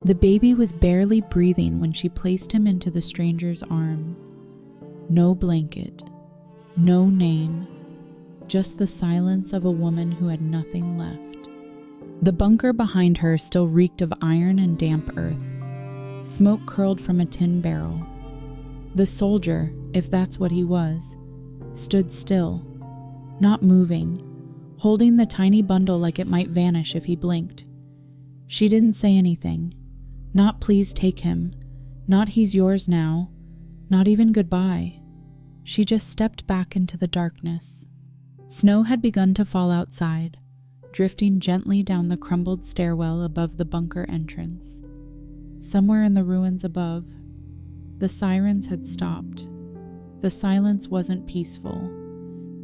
The baby was barely breathing when she placed him into the stranger's arms. No blanket, no name, just the silence of a woman who had nothing left. The bunker behind her still reeked of iron and damp earth. Smoke curled from a tin barrel. The soldier, if that's what he was, stood still, not moving, holding the tiny bundle like it might vanish if he blinked. She didn't say anything. Not please take him, not he's yours now, not even goodbye. She just stepped back into the darkness. Snow had begun to fall outside, drifting gently down the crumbled stairwell above the bunker entrance. Somewhere in the ruins above, the sirens had stopped. The silence wasn't peaceful.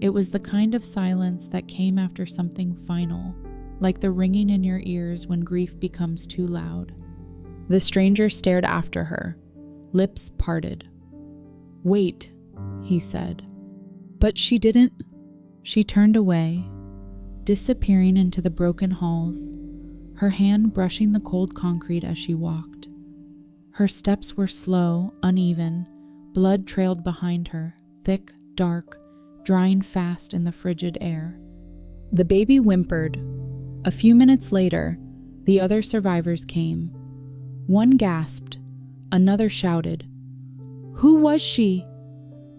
It was the kind of silence that came after something final, like the ringing in your ears when grief becomes too loud. The stranger stared after her, lips parted. "Wait," he said. But she didn't. She turned away, disappearing into the broken halls, her hand brushing the cold concrete as she walked. Her steps were slow, uneven, blood trailed behind her, thick, dark, drying fast in the frigid air. The baby whimpered. A few minutes later, the other survivors came. One gasped, another shouted. "Who was she?"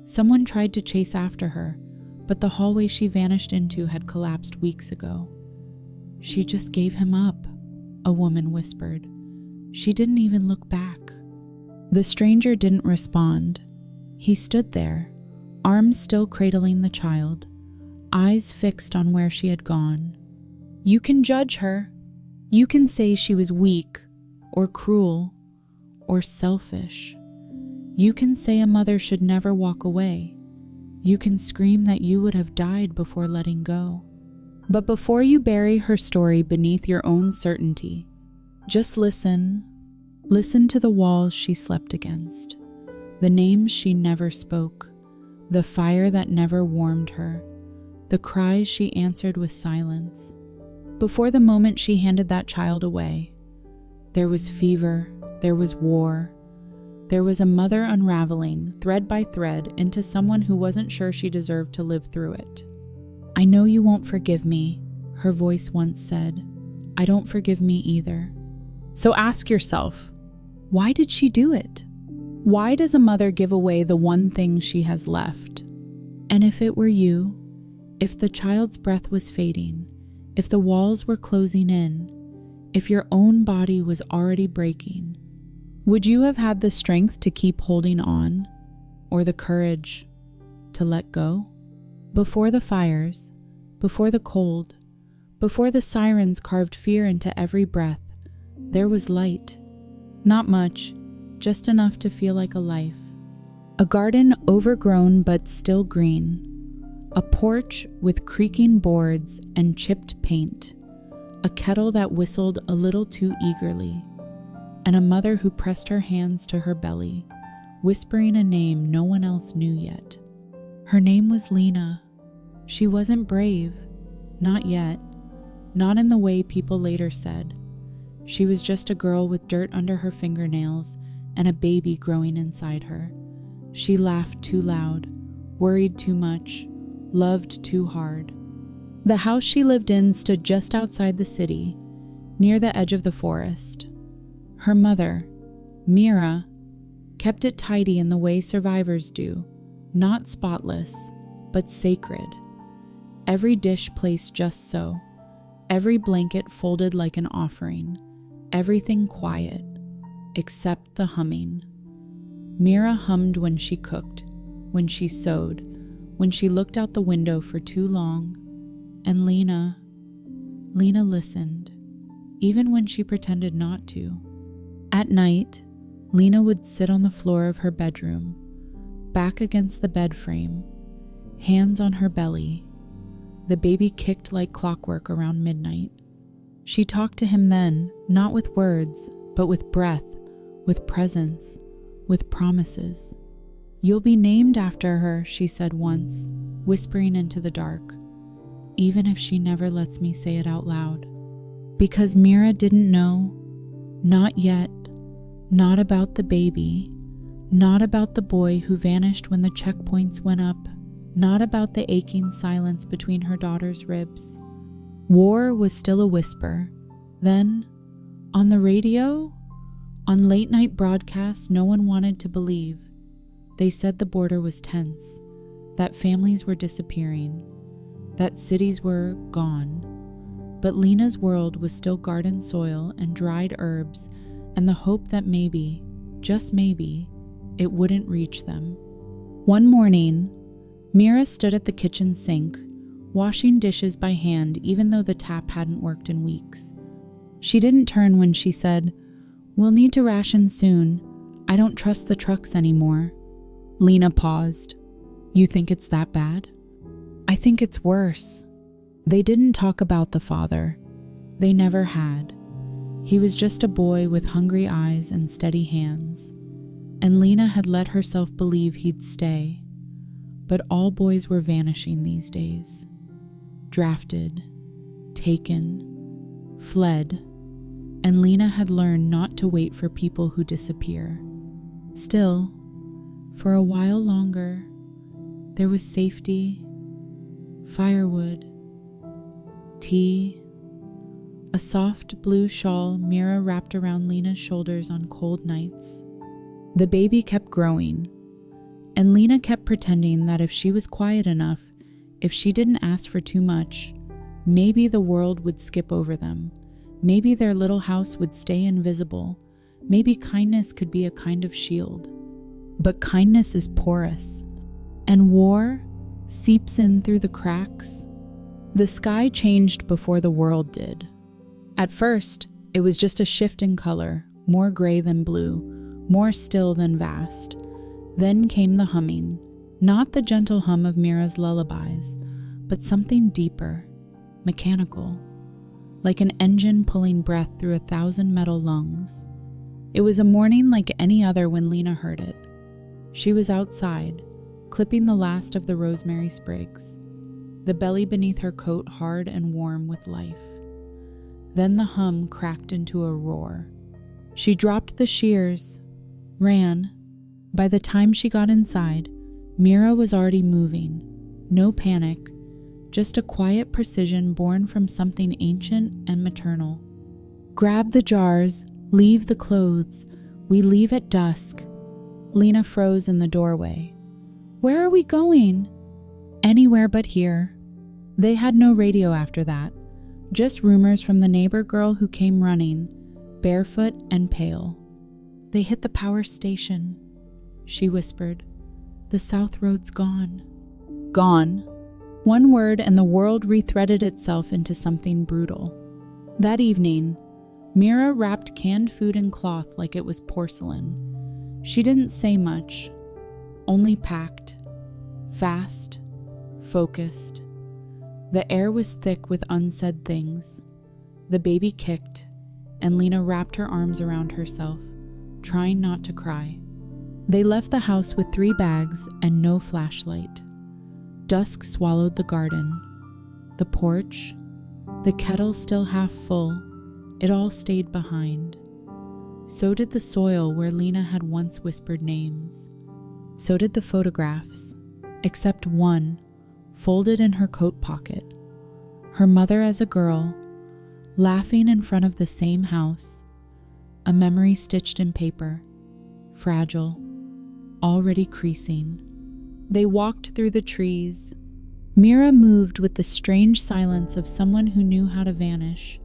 Someone tried to chase after her, but the hallway she vanished into had collapsed weeks ago. "She just gave him up," a woman whispered. "She didn't even look back." The stranger didn't respond. He stood there, arms still cradling the child, eyes fixed on where she had gone. "You can judge her. You can say she was weak, or cruel, or selfish. You can say a mother should never walk away. You can scream that you would have died before letting go. But before you bury her story beneath your own certainty, just listen. Listen to the walls she slept against, the names she never spoke, the fire that never warmed her, the cries she answered with silence. Before the moment she handed that child away, there was fever, there was war, there was a mother unraveling, thread by thread, into someone who wasn't sure she deserved to live through it. "I know you won't forgive me," her voice once said. "I don't forgive me either." So ask yourself, why did she do it? Why does a mother give away the one thing she has left? And if it were you, if the child's breath was fading, if the walls were closing in, if your own body was already breaking, would you have had the strength to keep holding on, or the courage to let go? Before the fires, before the cold, before the sirens carved fear into every breath, there was light. Not much, just enough to feel like a life. A garden overgrown but still green. A porch with creaking boards and chipped paint. A kettle that whistled a little too eagerly. And a mother who pressed her hands to her belly, whispering a name no one else knew yet. Her name was Lena. She wasn't brave, not yet, not in the way people later said. She was just a girl with dirt under her fingernails and a baby growing inside her. She laughed too loud, worried too much, loved too hard. The house she lived in stood just outside the city, near the edge of the forest. Her mother, Mira, kept it tidy in the way survivors do, not spotless, but sacred. Every dish placed just so, every blanket folded like an offering, everything quiet, except the humming. Mira hummed when she cooked, when she sewed, when she looked out the window for too long, and Lena listened, even when she pretended not to. At night, Lena would sit on the floor of her bedroom, back against the bed frame, hands on her belly. The baby kicked like clockwork around midnight. She talked to him then, not with words, but with breath, with presence, with promises. "You'll be named after her," she said once, whispering into the dark, even if she never lets me say it out loud. Because Mira didn't know, Not yet. Not about the baby. Not about the boy who vanished when the checkpoints went up. Not about the aching silence between her daughter's ribs. War was still a whisper. Then, on the radio, on late-night broadcasts no one wanted to believe. They said the border was tense, that families were disappearing, that cities were gone. But Lena's world was still garden soil and dried herbs and the hope that maybe, just maybe, it wouldn't reach them. One morning, Mira stood at the kitchen sink, washing dishes by hand even though the tap hadn't worked in weeks. She didn't turn when she said, "We'll need to ration soon. I don't trust the trucks anymore." Lena paused. "You think it's that bad?" "I think it's worse." They didn't talk about the father. They never had. He was just a boy with hungry eyes and steady hands. And Lena had let herself believe he'd stay. But all boys were vanishing these days. Drafted, taken, fled, and Lena had learned not to wait for people who disappear. Still, for a while longer, there was safety, firewood, tea, a soft blue shawl Mira wrapped around Lena's shoulders on cold nights. The baby kept growing, and Lena kept pretending that if she was quiet enough, if she didn't ask for too much, maybe the world would skip over them. Maybe their little house would stay invisible. Maybe kindness could be a kind of shield. But kindness is porous, and war seeps in through the cracks. The sky changed before the world did. At first, it was just a shift in color, more gray than blue, more still than vast. Then came the humming, not the gentle hum of Mira's lullabies, but something deeper, mechanical, like an engine pulling breath through 1,000 metal lungs. It was a morning like any other when Lena heard it. She was outside, clipping the last of the rosemary sprigs, the belly beneath her coat hard and warm with life. Then the hum cracked into a roar. She dropped the shears, ran. By the time she got inside, Mira was already moving. No panic, just a quiet precision born from something ancient and maternal. "Grab the jars, leave the clothes. We leave at dusk." Lena froze in the doorway. "Where are we going?" "Anywhere but here." They had no radio after that, just rumors from the neighbor girl who came running, barefoot and pale. "They hit the power station," she whispered. "The South Road's gone." Gone. One word and the world rethreaded itself into something brutal. That evening, Mira wrapped canned food in cloth like it was porcelain. She didn't say much, only packed, fast, focused. The air was thick with unsaid things. The baby kicked, and Lena wrapped her arms around herself, trying not to cry. They left the house with 3 bags and no flashlight. Dusk swallowed the garden, the porch, the kettle still half full. It all stayed behind. So did the soil where Lena had once whispered names. So did the photographs, except one, folded in her coat pocket. Her mother as a girl, laughing in front of the same house. A memory stitched in paper, fragile, already creasing. They walked through the trees. Mira moved with the strange silence of someone who knew how to vanish.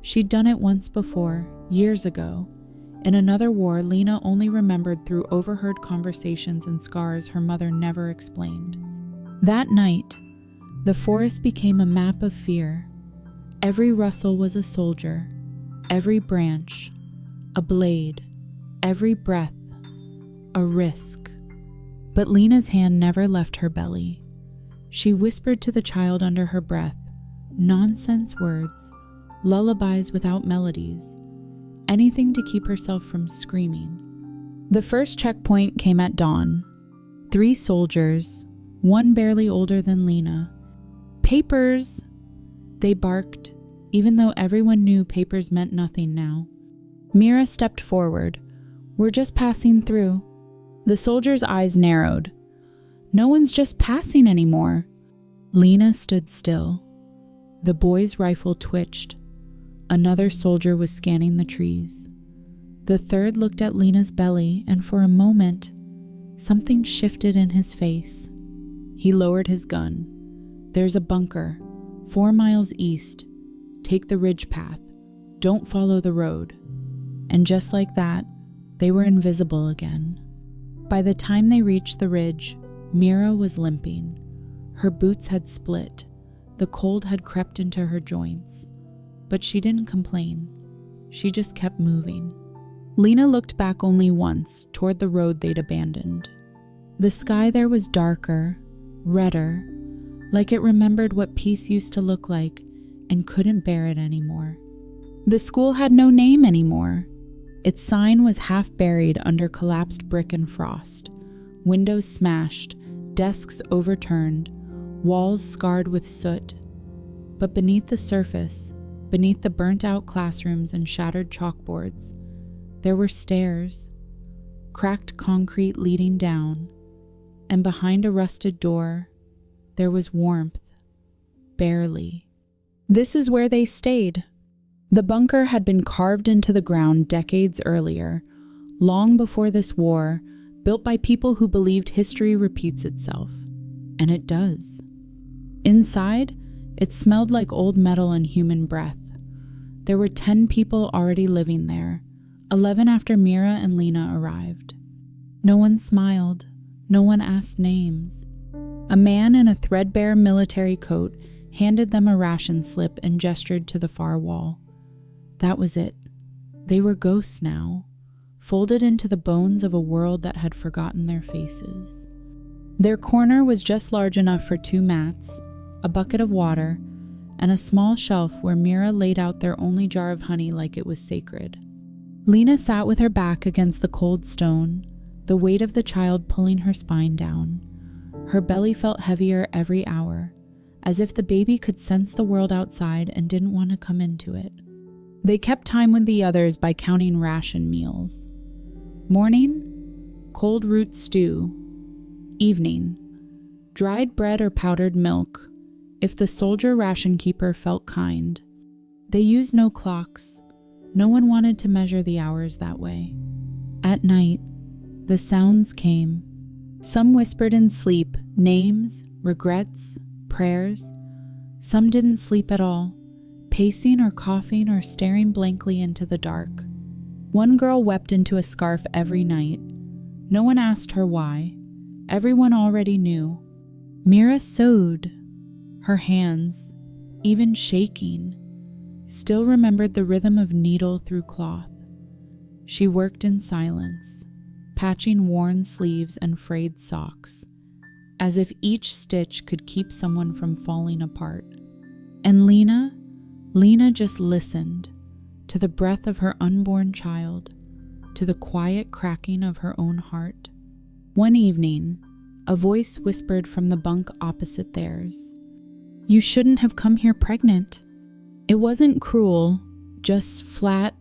She'd done it once before, years ago. In another war Lena only remembered through overheard conversations and scars her mother never explained. That night, the forest became a map of fear. Every rustle was a soldier, every branch, a blade, every breath, a risk. But Lena's hand never left her belly. She whispered to the child under her breath, nonsense words, lullabies without melodies, anything to keep herself from screaming. The first checkpoint came at dawn. 3 soldiers, one barely older than Lena. "Papers!" They barked, even though everyone knew papers meant nothing now. Mira stepped forward. "We're just passing through." The soldier's eyes narrowed. "No one's just passing anymore." Lena stood still. The boy's rifle twitched. Another soldier was scanning the trees. The third looked at Lena's belly, and for a moment, something shifted in his face. He lowered his gun. "There's a bunker, 4 miles east. Take the ridge path. Don't follow the road." And just like that, they were invisible again. By the time they reached the ridge, Mira was limping. Her boots had split. The cold had crept into her joints. But she didn't complain. She just kept moving. Lena looked back only once, toward the road they'd abandoned. The sky there was darker, redder, like it remembered what peace used to look like and couldn't bear it anymore. The school had no name anymore. Its sign was half buried under collapsed brick and frost, windows smashed, desks overturned, walls scarred with soot. But beneath the surface, beneath the burnt-out classrooms and shattered chalkboards, there were stairs, cracked concrete leading down, and behind a rusted door, there was warmth, barely. This is where they stayed. The bunker had been carved into the ground decades earlier, long before this war, built by people who believed history repeats itself. And it does. Inside, it smelled like old metal and human breath. There were 10 people already living there, 11 after Mira and Lena arrived. No one smiled. No one asked names. A man in a threadbare military coat handed them a ration slip and gestured to the far wall. That was it. They were ghosts now, folded into the bones of a world that had forgotten their faces. Their corner was just large enough for 2 mats, a bucket of water, and a small shelf where Mira laid out their only jar of honey like it was sacred. Lena sat with her back against the cold stone, the weight of the child pulling her spine down. Her belly felt heavier every hour, as if the baby could sense the world outside and didn't want to come into it. They kept time with the others by counting ration meals. Morning, cold root stew. Evening, dried bread or powdered milk, if the soldier ration keeper felt kind. They used no clocks. No one wanted to measure the hours that way. At night, the sounds came. Some whispered in sleep, names, regrets, prayers. Some didn't sleep at all, pacing or coughing or staring blankly into the dark. One girl wept into a scarf every night. No one asked her why. Everyone already knew. Mira sewed. Her hands, even shaking, still remembered the rhythm of needle through cloth. She worked in silence, patching worn sleeves and frayed socks, as if each stitch could keep someone from falling apart. And Lena just listened to the breath of her unborn child, to the quiet cracking of her own heart. One evening, a voice whispered from the bunk opposite theirs, "You shouldn't have come here pregnant." It wasn't cruel, just flat,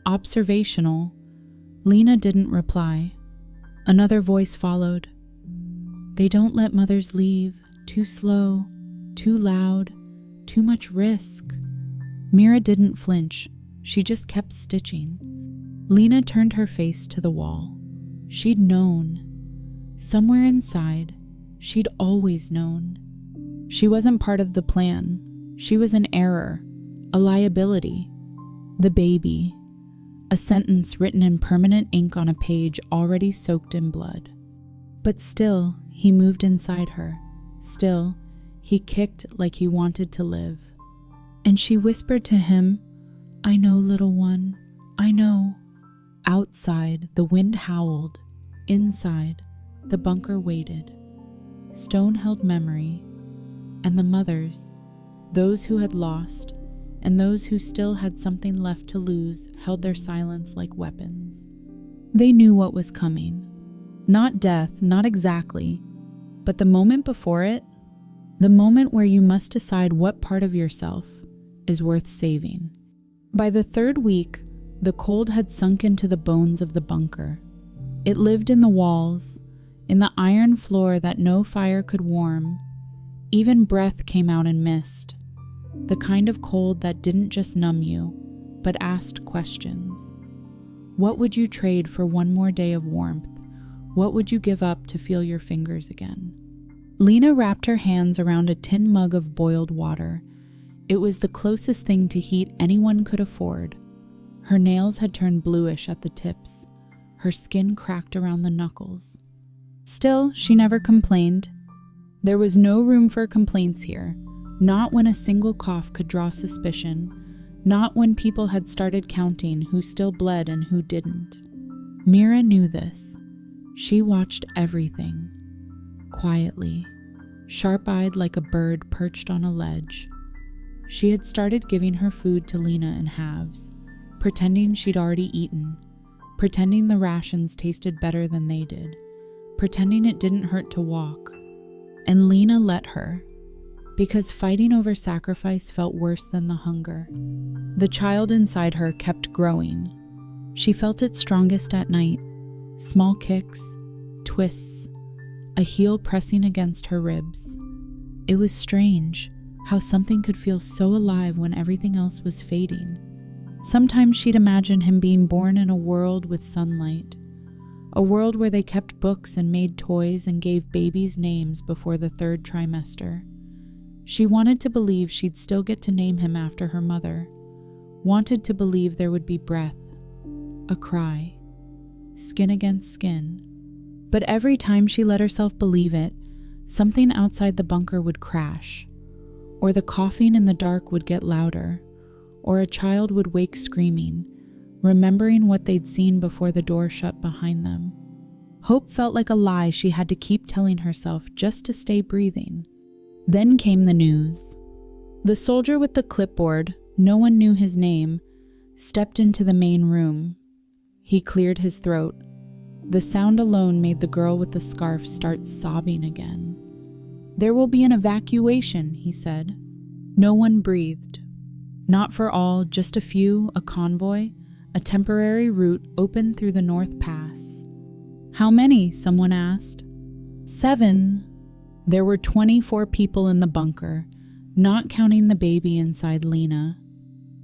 observational. Lena didn't reply. Another voice followed. "They don't let mothers leave. Too slow, too loud, too much risk." Mira didn't flinch. She just kept stitching. Lena turned her face to the wall. She'd known. Somewhere inside, she'd always known. She wasn't part of the plan. She was an error, a liability. The baby, a sentence written in permanent ink on a page already soaked in blood. But still, he moved inside her. Still, he kicked like he wanted to live. And she whispered to him, "I know, little one, I know." Outside, the wind howled. Inside, the bunker waited. Stone held memory. And the mothers, those who had lost, and those who still had something left to lose, held their silence like weapons. They knew what was coming. Not death, not exactly, but the moment before it, the moment where you must decide what part of yourself is worth saving. By the 3rd week, The cold had sunk into the bones of the bunker. It lived in the walls, in the iron floor that no fire could warm. Even breath came out in mist, the kind of cold that didn't just numb you, but asked questions. What would you trade for one more day of warmth? What would you give up to feel your fingers again? Lena wrapped her hands around a tin mug of boiled water. It was the closest thing to heat anyone could afford. Her nails had turned bluish at the tips. Her skin cracked around the knuckles. Still, she never complained. There was no room for complaints here, not when a single cough could draw suspicion, not when people had started counting who still bled and who didn't. Mira knew this. She watched everything, quietly, sharp-eyed like a bird perched on a ledge. She had started giving her food to Lena in halves, pretending she'd already eaten, pretending the rations tasted better than they did, pretending it didn't hurt to walk. And Lena let her, because fighting over sacrifice felt worse than the hunger. The child inside her kept growing. She felt it strongest at night, small kicks, twists, a heel pressing against her ribs. It was strange how something could feel so alive when everything else was fading. Sometimes she'd imagine him being born in a world with sunlight, a world where they kept books and made toys and gave babies names before the 3rd trimester. She wanted to believe she'd still get to name him after her mother, wanted to believe there would be breath, a cry, skin against skin. But every time she let herself believe it, something outside the bunker would crash, or the coughing in the dark would get louder, or a child would wake screaming, remembering what they'd seen before the door shut behind them. Hope felt like a lie she had to keep telling herself just to stay breathing. Then came the news. The soldier with the clipboard, no one knew his name, stepped into the main room. He cleared his throat. The sound alone made the girl with the scarf start sobbing again. "There will be an evacuation," he said. No one breathed. Not for all, just a few, a convoy, a temporary route opened through the North Pass. "How many?" someone asked. 7. There were 24 people in the bunker, not counting the baby inside Lena.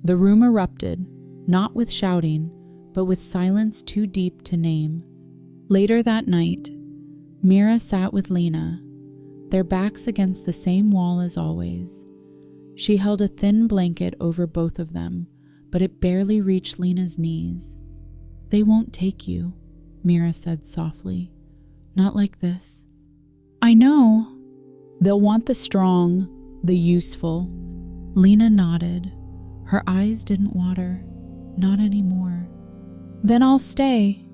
The room erupted, not with shouting, but with silence too deep to name. Later that night, Mira sat with Lena, their backs against the same wall as always. She held a thin blanket over both of them, but it barely reached Lena's knees. "They won't take you," Mira said softly. "Not like this." "I know. They'll want the strong, the useful." Lena nodded. Her eyes didn't water. Not anymore. "Then I'll stay."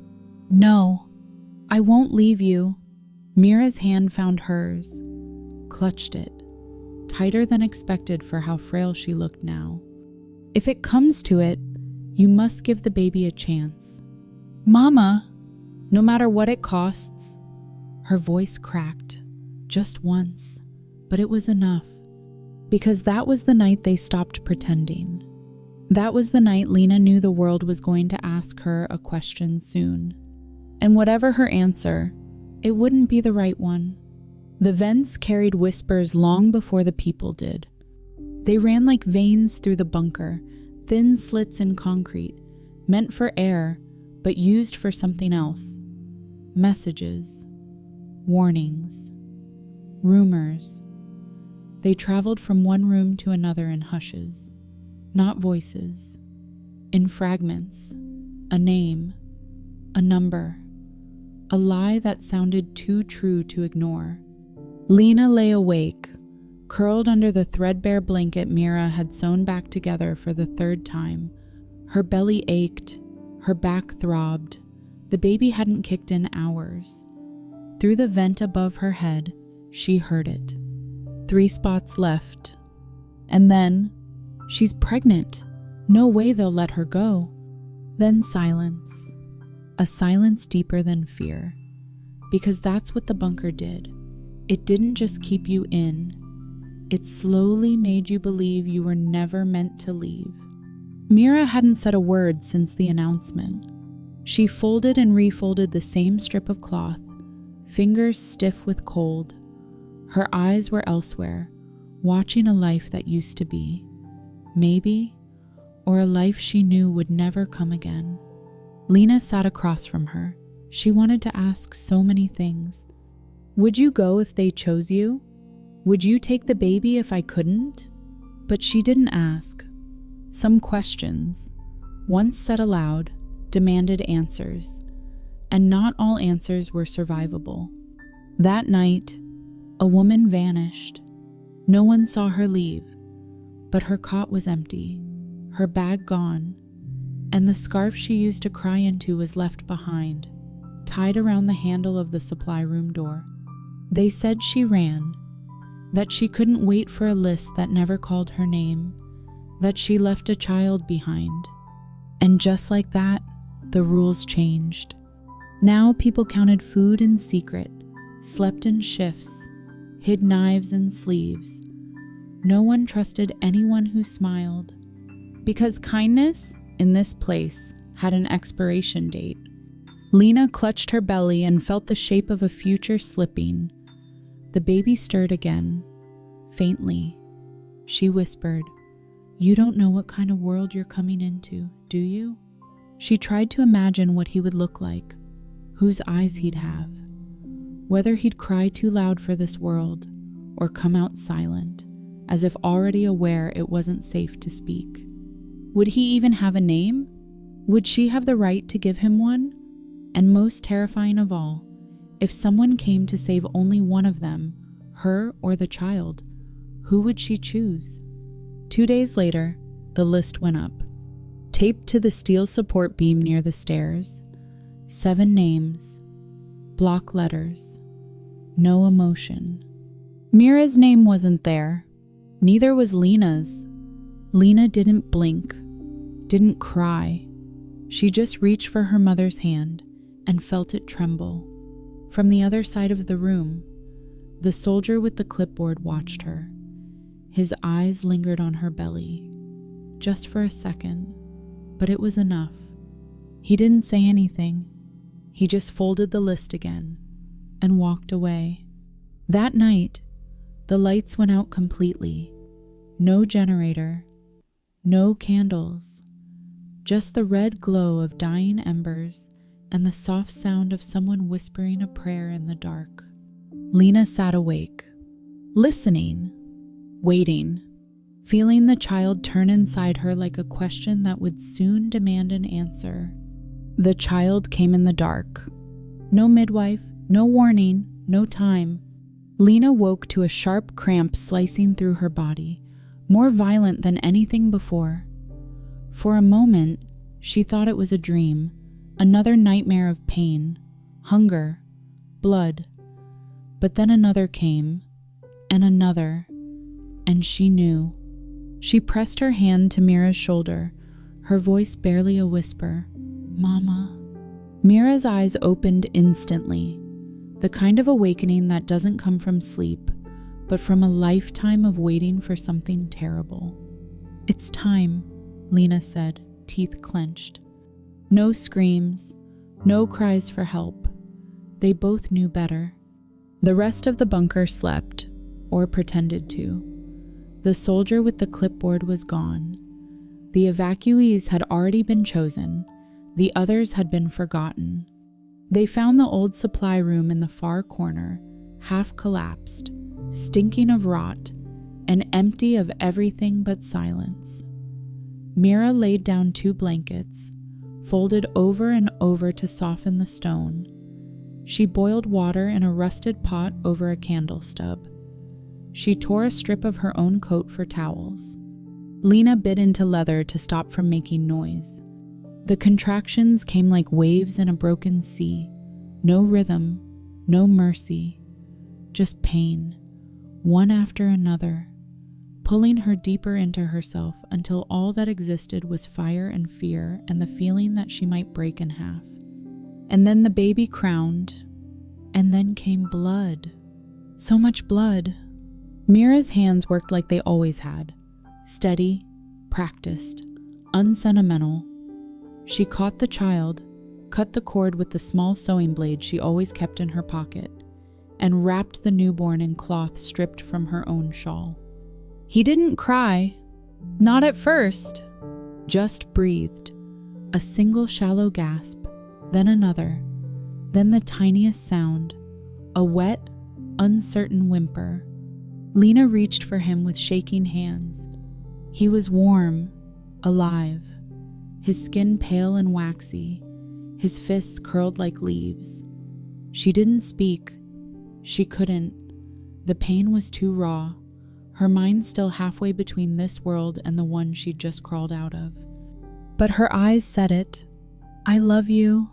"No, I won't leave you." Mira's hand found hers, clutched it, tighter than expected for how frail she looked now. "If it comes to it, you must give the baby a chance." "Mama!" "No matter what it costs." Her voice cracked, just once, but it was enough, because that was the night they stopped pretending. That was the night Lena knew the world was going to ask her a question soon. And whatever her answer, it wouldn't be the right one. The vents carried whispers long before the people did. They ran like veins through the bunker, thin slits in concrete, meant for air, but used for something else. Messages, warnings, rumors. They traveled from one room to another in hushes, not voices, in fragments, a name, a number, a lie that sounded too true to ignore. Lena lay awake, curled under the threadbare blanket Mira had sewn back together for the 3rd time. Her belly ached, her back throbbed. The baby hadn't kicked in hours. Through the vent above her head, she heard it. 3 spots left. And then, "She's pregnant. No way they'll let her go." Then silence. A silence deeper than fear. Because that's what the bunker did. It didn't just keep you in. It slowly made you believe you were never meant to leave. Mira hadn't said a word since the announcement. She folded and refolded the same strip of cloth, fingers stiff with cold. Her eyes were elsewhere, watching a life that used to be. Maybe, or a life she knew would never come again. Lena sat across from her. She wanted to ask so many things. Would you go if they chose you? Would you take the baby if I couldn't? But she didn't ask. Some questions, once said aloud, demanded answers, and not all answers were survivable. That night, a woman vanished. No one saw her leave, but her cot was empty, her bag gone, and the scarf she used to cry into was left behind, tied around the handle of the supply room door. They said she ran, that she couldn't wait for a list that never called her name, that she left a child behind. And just like that, the rules changed. Now people counted food in secret, slept in shifts, hid knives in sleeves. No one trusted anyone who smiled, because kindness in this place had an expiration date. Lena clutched her belly and felt the shape of a future slipping. The baby stirred again, faintly. She whispered, "You don't know what kind of world you're coming into, do you?" She tried to imagine what he would look like, whose eyes he'd have, whether he'd cry too loud for this world or come out silent, as if already aware it wasn't safe to speak. Would he even have a name? Would she have the right to give him one? And most terrifying of all, if someone came to save only one of them, her or the child, who would she choose? 2 days later, the list went up. Taped to the steel support beam near the stairs, 7 names, block letters, no emotion. Mira's name wasn't there. Neither was Lena's. Lena didn't blink, didn't cry. She just reached for her mother's hand and felt it tremble. From the other side of the room, the soldier with the clipboard watched her. His eyes lingered on her belly, just for a second, but it was enough. He didn't say anything. He just folded the list again and walked away. That night, the lights went out completely. No generator, no candles, just the red glow of dying embers and the soft sound of someone whispering a prayer in the dark. Lena sat awake, listening, waiting, feeling the child turn inside her like a question that would soon demand an answer. The child came in the dark. No midwife, no warning, no time. Lena woke to a sharp cramp slicing through her body, more violent than anything before. For a moment, she thought it was a dream, another nightmare of pain, hunger, blood. But then another came, and another, and she knew. She pressed her hand to Mira's shoulder, her voice barely a whisper, "Mama." Mira's eyes opened instantly, the kind of awakening that doesn't come from sleep, but from a lifetime of waiting for something terrible. "It's time," Lena said, teeth clenched. No screams, no cries for help. They both knew better. The rest of the bunker slept, or pretended to. The soldier with the clipboard was gone. The evacuees had already been chosen. The others had been forgotten. They found the old supply room in the far corner, half collapsed, stinking of rot, and empty of everything but silence. Mira laid down 2 blankets, folded over and over to soften the stone. She boiled water in a rusted pot over a candle stub. She tore a strip of her own coat for towels. Lena bit into leather to stop from making noise. The contractions came like waves in a broken sea. No rhythm, no mercy, just pain, one after another, pulling her deeper into herself until all that existed was fire and fear and the feeling that she might break in half. And then the baby crowned, and then came blood. So much blood. Mira's hands worked like they always had, steady, practiced, unsentimental. She caught the child, cut the cord with the small sewing blade she always kept in her pocket, and wrapped the newborn in cloth stripped from her own shawl. He didn't cry, not at first, just breathed, a single shallow gasp, then another, then the tiniest sound, a wet, uncertain whimper. Lena reached for him with shaking hands. He was warm, alive, his skin pale and waxy, his fists curled like leaves. She didn't speak. She couldn't. The pain was too raw, her mind still halfway between this world and the one she'd just crawled out of. But her eyes said it. "I love you."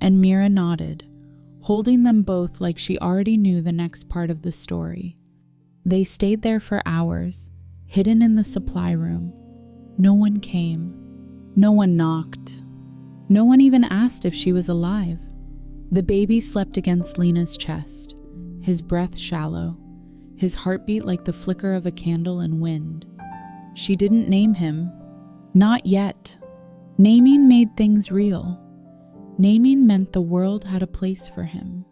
And Mira nodded, holding them both like she already knew the next part of the story. They stayed there for hours, hidden in the supply room. No one came. No one knocked. No one even asked if she was alive. The baby slept against Lena's chest, his breath shallow, his heartbeat like the flicker of a candle in wind. She didn't name him. Not yet. Naming made things real. Naming meant the world had a place for him.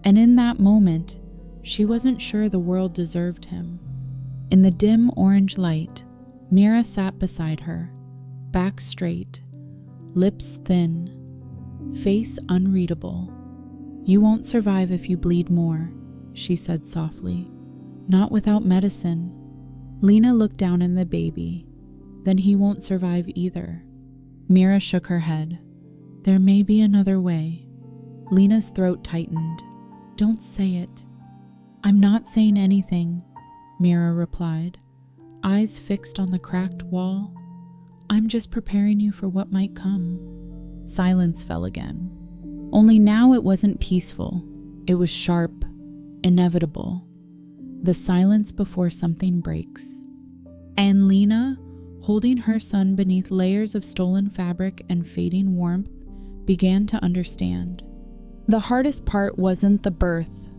And in that moment, she wasn't sure the world deserved him. In the dim orange light, Mira sat beside her, back straight, lips thin, face unreadable. "You won't survive if you bleed more," she said softly. "Not without medicine." Lena looked down at the baby. "Then he won't survive either." Mira shook her head. "There may be another way." Lena's throat tightened. "Don't say it." "I'm not saying anything," Mira replied, eyes fixed on the cracked wall. "I'm just preparing you for what might come." Silence fell again. Only now it wasn't peaceful. It was sharp, inevitable. The silence before something breaks. And Lena, holding her son beneath layers of stolen fabric and fading warmth, began to understand. The hardest part wasn't the birth.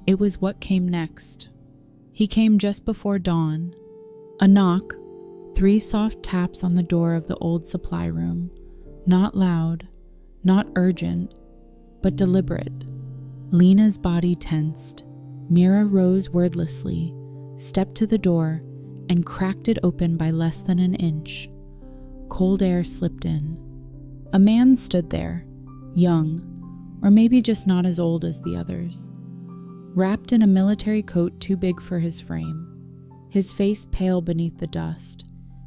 It was what came next. He came just before dawn. A knock, 3 soft taps on the door of the old supply room. Not loud, not urgent, but deliberate. Lena's body tensed. Mira rose wordlessly, stepped to the door, and cracked it open by less than an inch. Cold air slipped in. A man stood there, young, or maybe just not as old as the others, wrapped in a military coat too big for his frame, his face pale beneath the dust,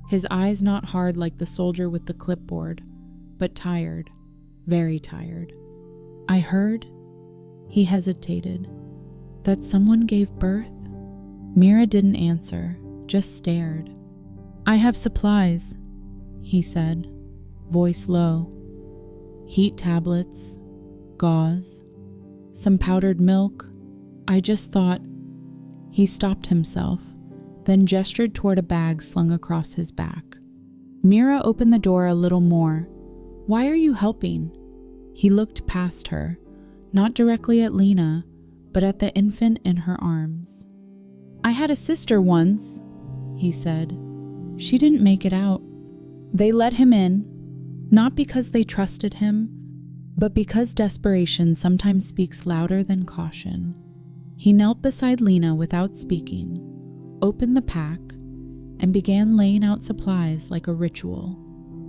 his eyes not hard like the soldier with the clipboard, but tired, very tired. "I heard," he hesitated, "that someone gave birth?" Mira didn't answer, just stared. "I have supplies," he said, voice low. "Heat tablets, gauze, some powdered milk. I just thought..." He stopped himself, then gestured toward a bag slung across his back. Mira opened the door a little more. "Why are you helping?" He looked past her, not directly at Lena, but at the infant in her arms. "I had a sister once," he said. "She didn't make it out." They let him in, not because they trusted him, but because desperation sometimes speaks louder than caution. He knelt beside Lena without speaking, opened the pack, and began laying out supplies like a ritual.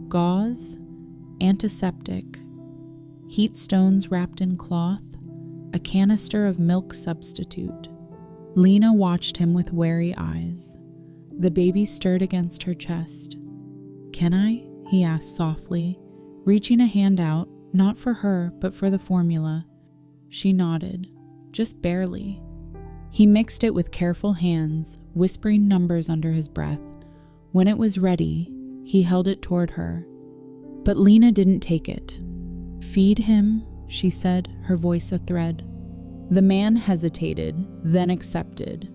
Gauze, antiseptic, heat stones wrapped in cloth, a canister of milk substitute. Lena watched him with wary eyes. The baby stirred against her chest. "Can I?" he asked softly, reaching a hand out, not for her, but for the formula. She nodded, just barely. He mixed it with careful hands, whispering numbers under his breath. When it was ready, he held it toward her. But Lena didn't take it. "Feed him," she said, her voice a thread. The man hesitated, then accepted.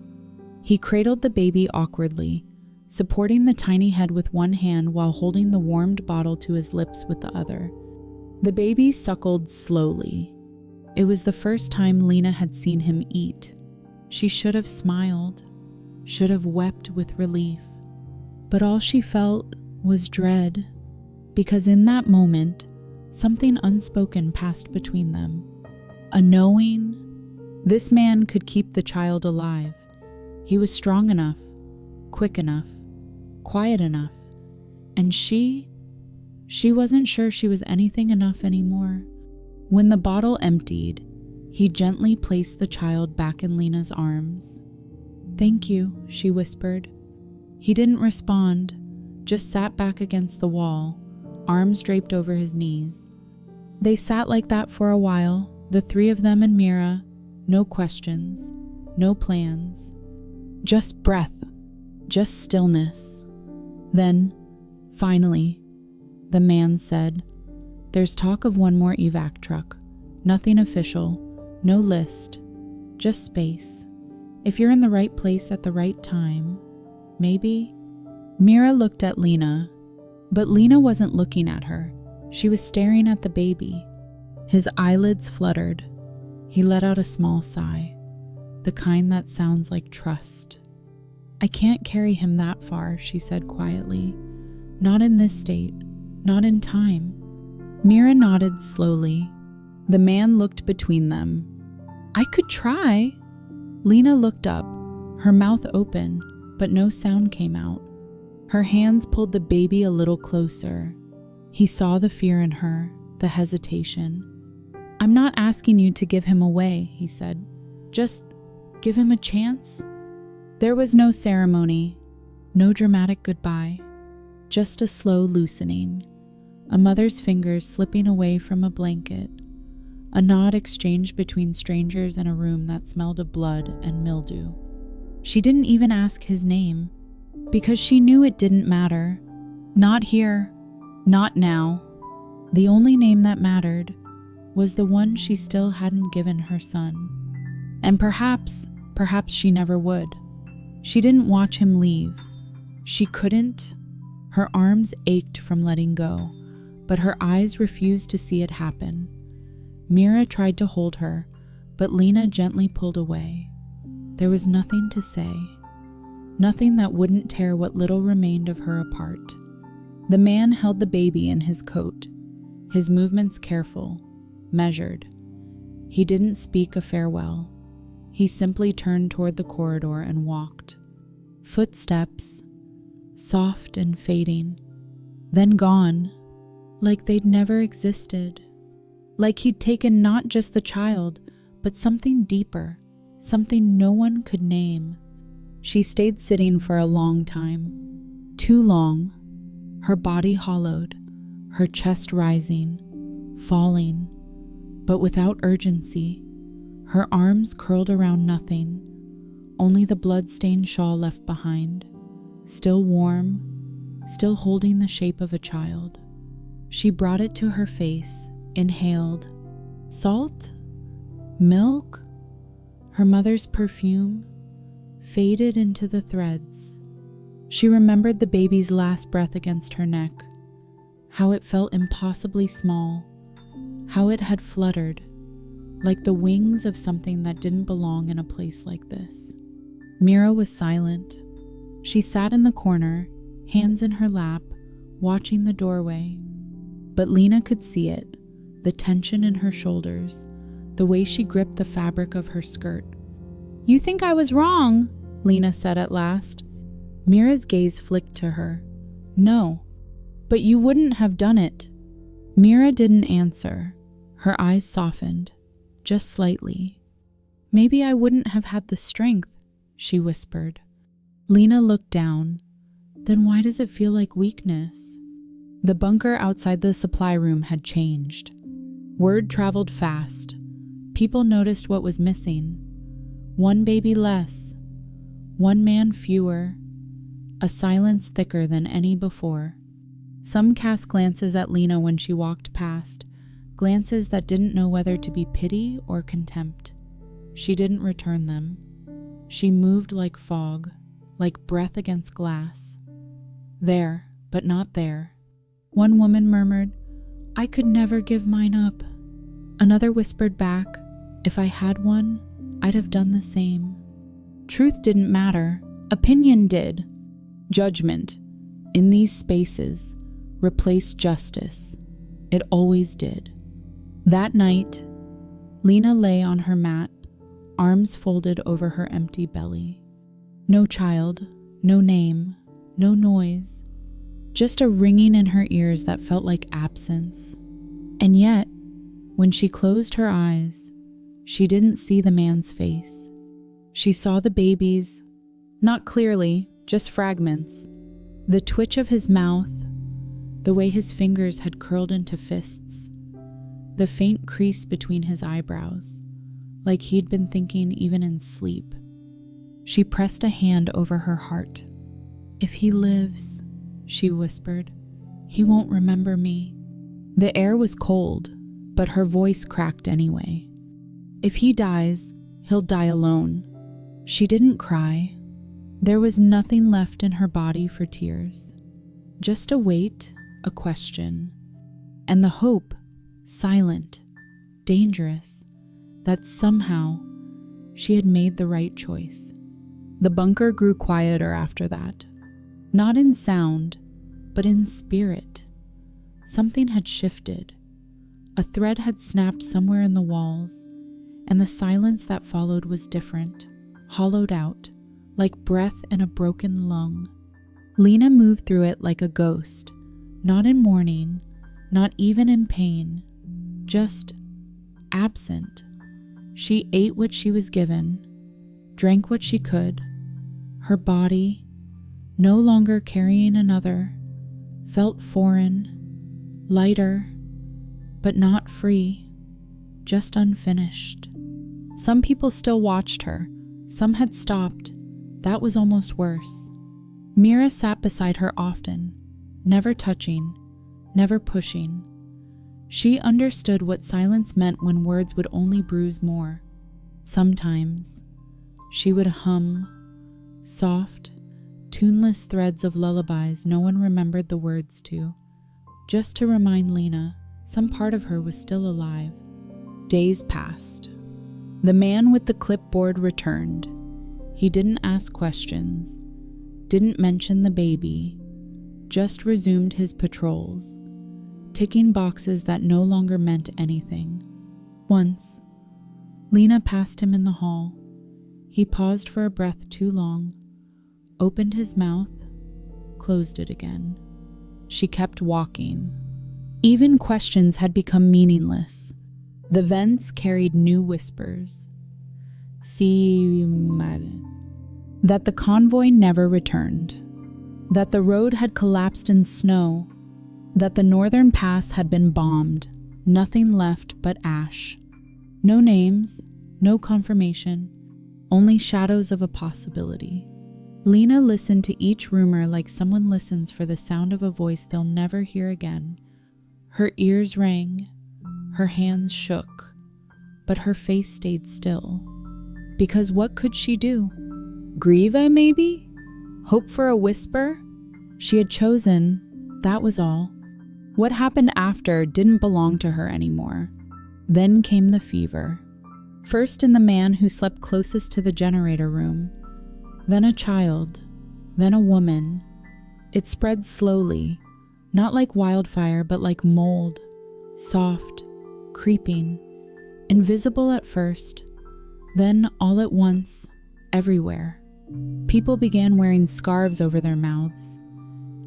He cradled the baby awkwardly, supporting the tiny head with one hand while holding the warmed bottle to his lips with the other. The baby suckled slowly. It was the first time Lena had seen him eat. She should have smiled, should have wept with relief. But all she felt was dread, because in that moment, something unspoken passed between them. A knowing, this man could keep the child alive. He was strong enough, quick enough, quiet enough, and she wasn't sure she was anything enough anymore. When the bottle emptied, he gently placed the child back in Lena's arms. "Thank you," she whispered. He didn't respond, just sat back against the wall, arms draped over his knees. They sat like that for a while, the three of them and Mira, no questions, no plans. Just breath, just stillness. Then, finally, the man said, "There's talk of one more evac truck. Nothing official, no list, just space. If you're in the right place at the right time, maybe." Mira looked at Lena, but Lena wasn't looking at her. She was staring at the baby. His eyelids fluttered. He let out a small sigh, the kind that sounds like trust. "I can't carry him that far," she said quietly. "Not in this state, not in time." Mira nodded slowly. The man looked between them. "I could try." Lena looked up, her mouth open, but no sound came out. Her hands pulled the baby a little closer. He saw the fear in her, the hesitation. "I'm not asking you to give him away," he said. "Just give him a chance." There was no ceremony, no dramatic goodbye, just a slow loosening, a mother's fingers slipping away from a blanket, a nod exchanged between strangers in a room that smelled of blood and mildew. She didn't even ask his name, because she knew it didn't matter. Not here, not now. The only name that mattered was the one she still hadn't given her son. And perhaps she never would. She didn't watch him leave. She couldn't. Her arms ached from letting go, but her eyes refused to see it happen. Mira tried to hold her, but Lena gently pulled away. There was nothing to say, nothing that wouldn't tear what little remained of her apart. The man held the baby in his coat, his movements careful, measured. He didn't speak a farewell. He simply turned toward the corridor and walked. Footsteps, soft and fading, then gone, like they'd never existed. Like he'd taken not just the child, but something deeper, something no one could name. She stayed sitting for a long time, too long, her body hollowed, her chest rising, falling, but without urgency. Her arms curled around nothing, only the blood-stained shawl left behind, still warm, still holding the shape of a child. She brought it to her face, inhaled. Salt? Milk? Her mother's perfume faded into the threads. She remembered the baby's last breath against her neck, how it felt impossibly small, how it had fluttered, like the wings of something that didn't belong in a place like this. Mira was silent. She sat in the corner, hands in her lap, watching the doorway. But Lena could see it, the tension in her shoulders, the way she gripped the fabric of her skirt. "You think I was wrong?" Lena said at last. Mira's gaze flicked to her. "No, but you wouldn't have done it." Mira didn't answer. Her eyes softened, just slightly. "Maybe I wouldn't have had the strength," she whispered. Lena looked down. "Then why does it feel like weakness?" The bunker outside the supply room had changed. Word traveled fast. People noticed what was missing. One baby less. One man fewer. A silence thicker than any before. Some cast glances at Lena when she walked past, glances that didn't know whether to be pity or contempt. She didn't return them. She moved like fog, like breath against glass. There, but not there. One woman murmured, "I could never give mine up." Another whispered back, "If I had one, I'd have done the same." Truth didn't matter. Opinion did. Judgment, in these spaces, replaced justice. It always did. That night, Lena lay on her mat, arms folded over her empty belly. No child, no name, no noise, just a ringing in her ears that felt like absence. And yet, when she closed her eyes, she didn't see the man's face. She saw the baby's, not clearly, just fragments. The twitch of his mouth, the way his fingers had curled into fists, the faint crease between his eyebrows, like he'd been thinking even in sleep. She pressed a hand over her heart. "If he lives," she whispered, "he won't remember me." The air was cold, but her voice cracked anyway. "If he dies, he'll die alone." She didn't cry. There was nothing left in her body for tears. Just a weight, a question, and the hope, silent, dangerous, that somehow she had made the right choice. The bunker grew quieter after that. Not in sound, but in spirit. Something had shifted. A thread had snapped somewhere in the walls, and the silence that followed was different, hollowed out, like breath in a broken lung. Lena moved through it like a ghost, not in mourning, not even in pain, just absent. She ate what she was given, drank what she could. Her body, no longer carrying another, felt foreign, lighter, but not free, just unfinished. Some people still watched her. Some had stopped. That was almost worse. Mira sat beside her often, never touching, never pushing. She understood what silence meant when words would only bruise more. Sometimes she would hum, soft, tuneless threads of lullabies no one remembered the words to, just to remind Lena some part of her was still alive. Days passed. The man with the clipboard returned. He didn't ask questions, didn't mention the baby, just resumed his patrols, ticking boxes that no longer meant anything. Once, Lena passed him in the hall. He paused for a breath too long, opened his mouth, closed it again. She kept walking. Even questions had become meaningless. The vents carried new whispers. That the convoy never returned. That the road had collapsed in snow. That the northern pass had been bombed. Nothing left but ash. No names, no confirmation, only shadows of a possibility. Lena listened to each rumor like someone listens for the sound of a voice they'll never hear again. Her ears rang, her hands shook, but her face stayed still. Because what could she do? Grieve, maybe? Hope for a whisper? She had chosen, that was all. What happened after didn't belong to her anymore. Then came the fever. First in the man who slept closest to the generator room, then a child, then a woman. It spread slowly, not like wildfire, but like mold, soft, creeping, invisible at first, then all at once, everywhere. People began wearing scarves over their mouths,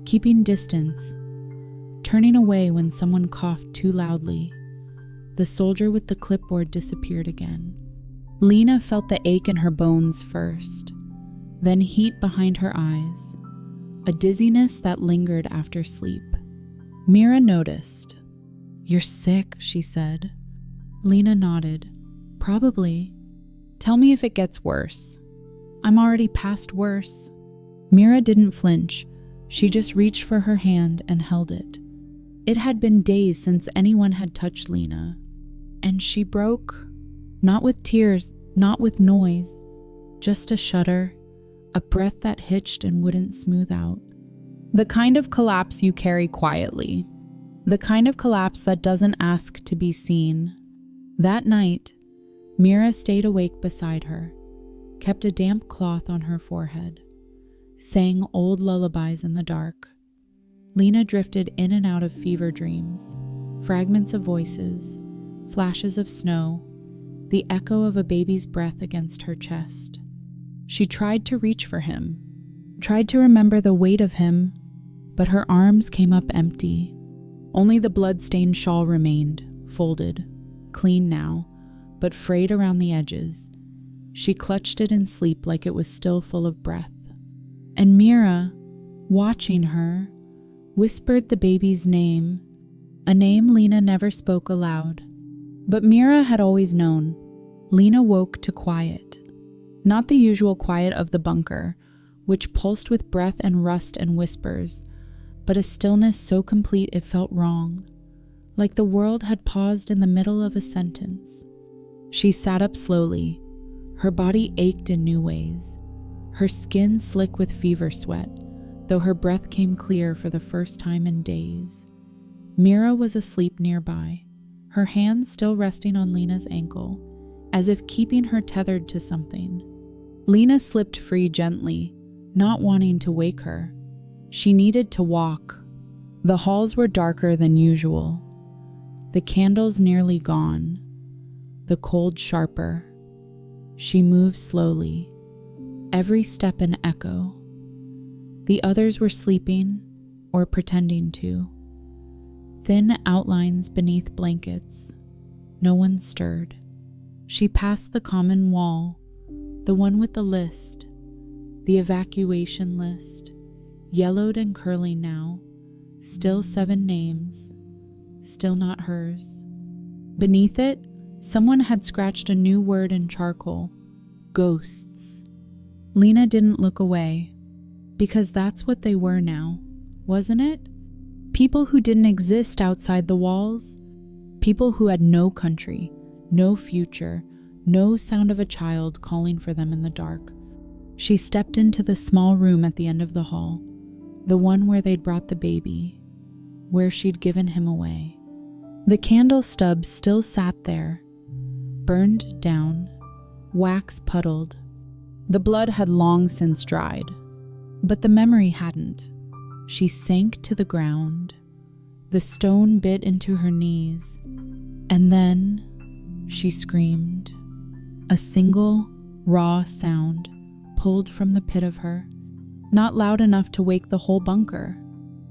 keeping distance, turning away when someone coughed too loudly. The soldier with the clipboard disappeared again. Lena felt the ache in her bones first, then heat behind her eyes, a dizziness that lingered after sleep. Mira noticed. "You're sick," she said. Lena nodded. "Probably. Tell me if it gets worse." "I'm already past worse." Mira didn't flinch. She just reached for her hand and held it. It had been days since anyone had touched Lena, and she broke, not with tears, not with noise, just a shudder, a breath that hitched and wouldn't smooth out. The kind of collapse you carry quietly, the kind of collapse that doesn't ask to be seen. That night, Mira stayed awake beside her, kept a damp cloth on her forehead, sang old lullabies in the dark. Lena drifted in and out of fever dreams, fragments of voices, flashes of snow, the echo of a baby's breath against her chest. She tried to reach for him, tried to remember the weight of him, but her arms came up empty. Only the blood-stained shawl remained, folded, clean now, but frayed around the edges. She clutched it in sleep like it was still full of breath. And Mira, watching her, whispered the baby's name, a name Lena never spoke aloud. But Mira had always known. Lena woke to quiet. Not the usual quiet of the bunker, which pulsed with breath and rust and whispers, but a stillness so complete it felt wrong, like the world had paused in the middle of a sentence. She sat up slowly. Her body ached in new ways, her skin slick with fever sweat, though her breath came clear for the first time in days. Mira was asleep nearby, her hand still resting on Lena's ankle, as if keeping her tethered to something. Lena slipped free gently, not wanting to wake her. She needed to walk. The halls were darker than usual, the candles nearly gone, the cold sharper. She moved slowly, every step an echo. The others were sleeping or pretending to. Thin outlines beneath blankets. No one stirred. She passed the common wall, the one with the list, the evacuation list, yellowed and curling now, still 7 names, still not hers. Beneath it, someone had scratched a new word in charcoal: ghosts. Lena didn't look away, because that's what they were now, wasn't it? People who didn't exist outside the walls, people who had no country, no future, no sound of a child calling for them in the dark. She stepped into the small room at the end of the hall, the one where they'd brought the baby, where she'd given him away. The candle stub still sat there, burned down, wax puddled. The blood had long since dried, but the memory hadn't. She sank to the ground. The stone bit into her knees, and then she screamed. A single, raw sound pulled from the pit of her, not loud enough to wake the whole bunker,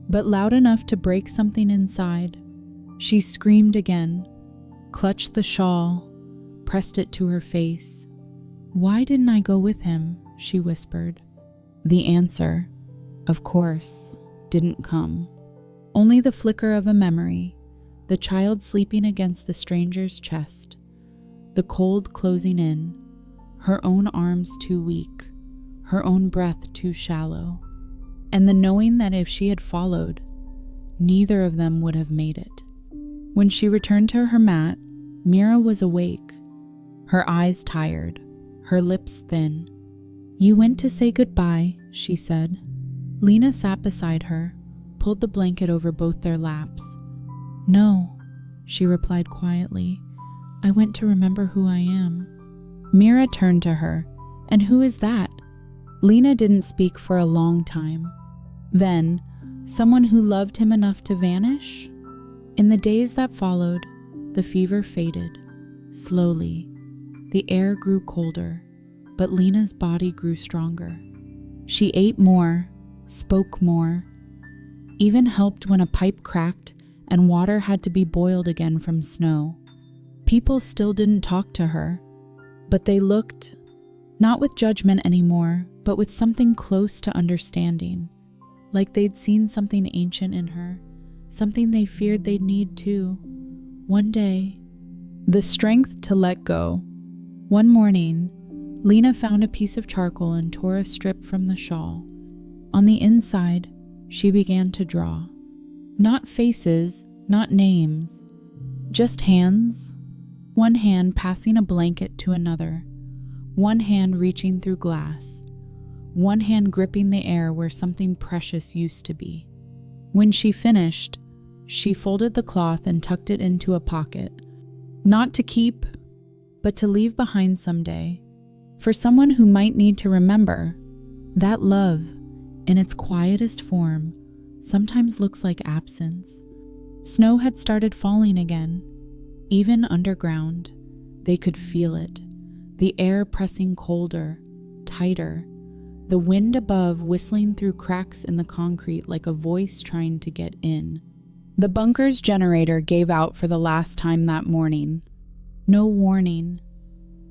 but loud enough to break something inside. She screamed again, clutched the shawl, pressed it to her face. "Why didn't I go with him?" she whispered. The answer, of course, didn't come. Only the flicker of a memory, the child sleeping against the stranger's chest, the cold closing in, her own arms too weak, her own breath too shallow, and the knowing that if she had followed, neither of them would have made it. When she returned to her mat, Mira was awake, her eyes tired, her lips thin. "You went to say goodbye," she said. Lena sat beside her, pulled the blanket over both their laps. "No," she replied quietly. "I went to remember who I am." Mira turned to her. "And who is that?" Lena didn't speak for a long time. Then, someone who loved him enough to vanish? In the days that followed, the fever faded, slowly. The air grew colder, but Lena's body grew stronger. She ate more, spoke more, even helped when a pipe cracked and water had to be boiled again from snow. People still didn't talk to her, but they looked, not with judgment anymore, but with something close to understanding, like they'd seen something ancient in her, something they feared they'd need too, one day. The strength to let go. One morning, Lena found a piece of charcoal and tore a strip from the shawl. On the inside, she began to draw. Not faces, not names, just hands. One hand passing a blanket to another, one hand reaching through glass, one hand gripping the air where something precious used to be. When she finished, she folded the cloth and tucked it into a pocket, not to keep, but to leave behind someday, for someone who might need to remember that love, in its quietest form, sometimes looks like absence. Snow had started falling again. Even underground, they could feel it, the air pressing colder, tighter, the wind above whistling through cracks in the concrete like a voice trying to get in. The bunker's generator gave out for the last time that morning. No warning,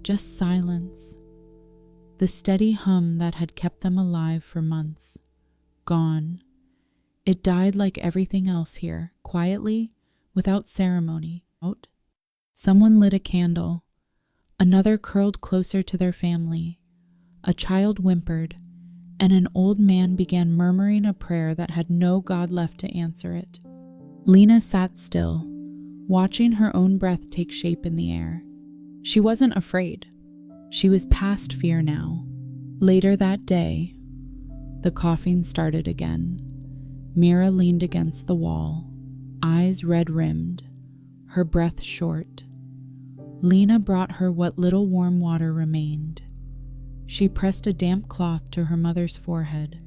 just silence. The steady hum that had kept them alive for months. Gone. It died like everything else here, quietly, without ceremony. Someone lit a candle. Another curled closer to their family. A child whimpered, and an old man began murmuring a prayer that had no God left to answer it. Lena sat still, watching her own breath take shape in the air. She wasn't afraid. She was past fear now. Later that day, the coughing started again. Mira leaned against the wall, eyes red-rimmed, her breath short. Lena brought her what little warm water remained. She pressed a damp cloth to her mother's forehead.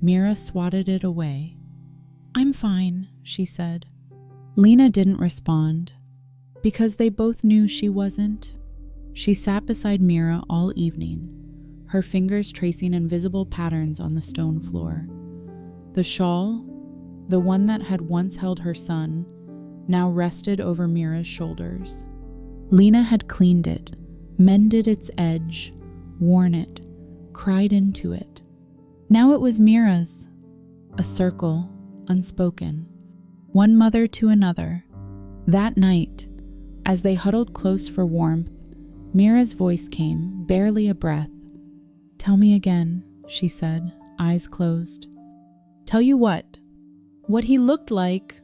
Mira swatted it away. "I'm fine," she said. Lena didn't respond, because they both knew she wasn't. She sat beside Mira all evening, her fingers tracing invisible patterns on the stone floor. The shawl, the one that had once held her son, now rested over Mira's shoulders. Lena had cleaned it, mended its edge, worn it, cried into it. Now it was Mira's, a circle, unspoken, one mother to another. That night, as they huddled close for warmth, Mira's voice came, barely a breath. "Tell me again," she said, eyes closed. "Tell you what? What he looked like."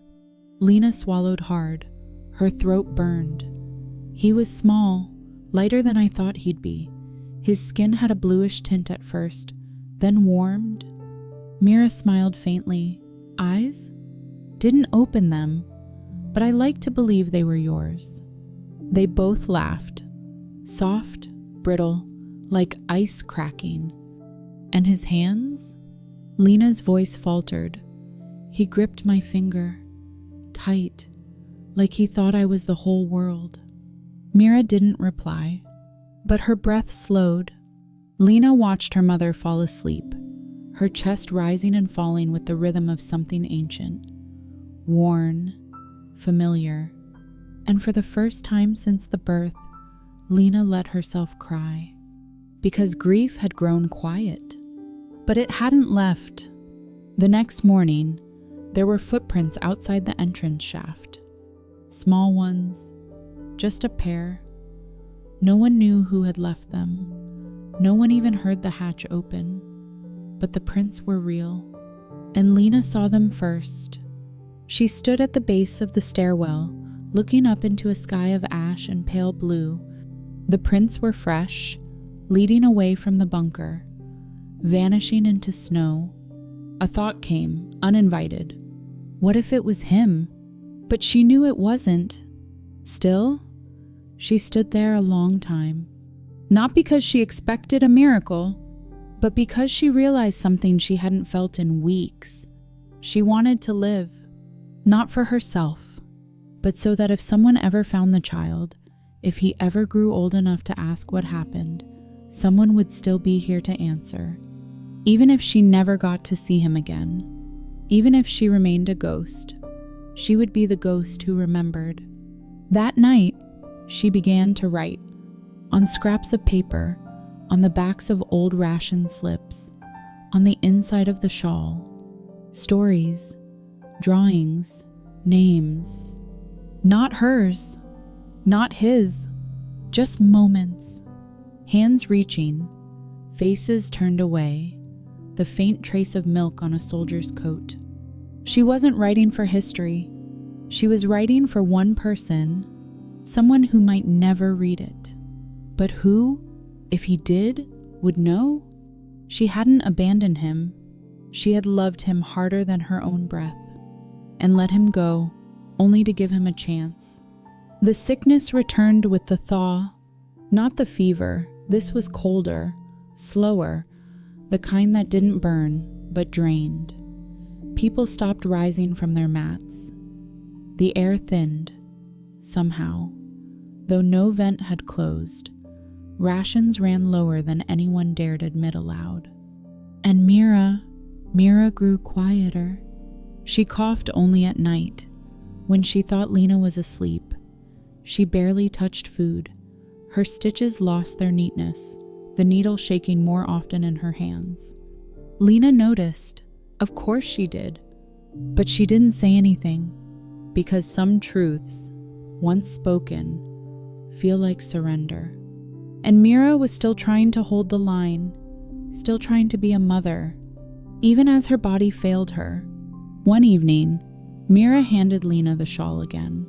Lena swallowed hard. Her throat burned. "He was small, lighter than I thought he'd be. His skin had a bluish tint at first, then warmed." Mira smiled faintly. "Eyes? Didn't open them, but I like to believe they were yours." They both laughed, soft, brittle, like ice cracking. "And his hands?" Lena's voice faltered. "He gripped my finger, tight, like he thought I was the whole world." Mira didn't reply, but her breath slowed. Lena watched her mother fall asleep, her chest rising and falling with the rhythm of something ancient, worn, familiar. And for the first time since the birth, Lena let herself cry, because grief had grown quiet. But it hadn't left. The next morning, there were footprints outside the entrance shaft. Small ones, just a pair. No one knew who had left them. No one even heard the hatch open. But the prints were real, and Lena saw them first. She stood at the base of the stairwell, looking up into a sky of ash and pale blue. The prints were fresh, leading away from the bunker, vanishing into snow. A thought came, uninvited. What if it was him? But she knew it wasn't. Still, she stood there a long time. Not because she expected a miracle, but because she realized something she hadn't felt in weeks. She wanted to live, not for herself, but so that if someone ever found the child, if he ever grew old enough to ask what happened, someone would still be here to answer. Even if she never got to see him again, even if she remained a ghost, she would be the ghost who remembered. That night, she began to write, on scraps of paper, on the backs of old ration slips, on the inside of the shawl. Stories, drawings, names. Not hers, not his, just moments. Hands reaching, faces turned away, the faint trace of milk on a soldier's coat. She wasn't writing for history. She was writing for one person, someone who might never read it. But who, if he did, would know? She hadn't abandoned him. She had loved him harder than her own breath, and let him go, only to give him a chance. The sickness returned with the thaw, not the fever. This was colder, slower, the kind that didn't burn, but drained. People stopped rising from their mats. The air thinned, somehow. Though no vent had closed, rations ran lower than anyone dared admit aloud. And Mira grew quieter. She coughed only at night, when she thought Lena was asleep. She barely touched food. Her stitches lost their neatness, the needle shaking more often in her hands. Lena noticed. Of course she did. But she didn't say anything, because some truths, once spoken, feel like surrender. And Mira was still trying to hold the line, still trying to be a mother, even as her body failed her. One evening, Mira handed Lena the shawl again.